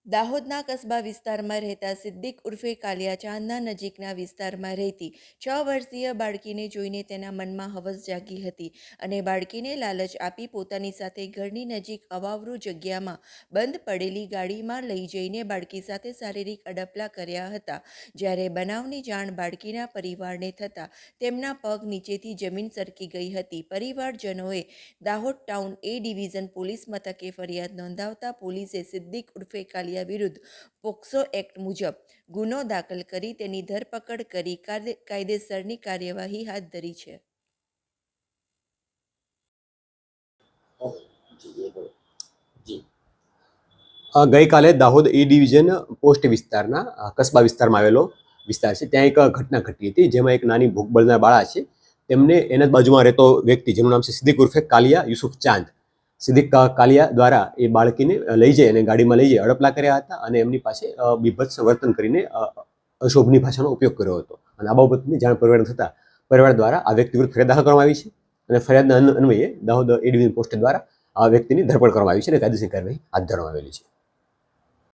દાહોદના કસ્બા વિસ્તારમાં રહેતા સિદ્દીક ઉર્ફે કાલિયા ચાંદના નજીકના વિસ્તારમાં રહેતી 6 વર્ષીય બાળકીને જોઈને તેના મનમાં હવસ જાગી હતી અને બાળકીને લાલચ આપી પોતાની સાથે ઘરની નજીક અવાવરૂ જગ્યામાં બંધ પડેલી ગાડીમાં લઈ જઈને બાળકી સાથે શારીરિક અડપલા કર્યા હતા। જ્યારે બનાવની જાણ બાળકીના પરિવારને થતાં તેમના પગ નીચેથી જમીન સરકી ગઈ હતી। પરિવારજનોએ દાહોદ ટાઉન એ ડિવિઝન પોલીસ મથકે ફરિયાદ નોંધાવતા પોલીસે સિદ્દીક ઉર્ફે કાલિયા વિરુદ્ધ પોક્સો એક્ટ મુજબ ગુનો દાખલ કરી તેની ધરપકડ કરી કાયદેસરની કાર્યવાહી હાથ ધરી છે। ગઈકાલે દાહોદ એ ડિવિઝન પોસ્ટ વિસ્તારના કસ્બા વિસ્તારમાં આવેલો વિસ્તાર છે, ત્યાં એક ઘટના ઘટી હતી જેમાં એક નાની ભૂખ બળનાર બાળા છે તેમને એના જ બાજુમાં રહેતો વ્યક્તિ જેનું નામ છે સિદ્દીક ઉર્ફે કાલિયા યુસુફ ચાંદ, સિદ્દીક કાલિયા દ્વારા એ બાળકીને લઈ જાય અને ગાડીમાં લઈ જાય અડપલા કર્યા હતા અને એમની પાસે બીભત્સ વર્તન કરીને અશોભની ભાષાનો ઉપયોગ કર્યો હતો અને આ બાબતની જાણ પરિવારને થતાં પરિવાર દ્વારા આ વ્યક્તિ વિરુદ્ધ ફરિયાદ દાખલ કરવામાં આવી છે અને ફરિયાદના અન્વયે દાહોદ એ ડિવિઝન પોસ્ટ દ્વારા આ વ્યક્તિની ધરપકડ કરવામાં આવી છે અને કાયદેસરની કાર્યવાહી હાથ ધરવામાં આવેલી છે।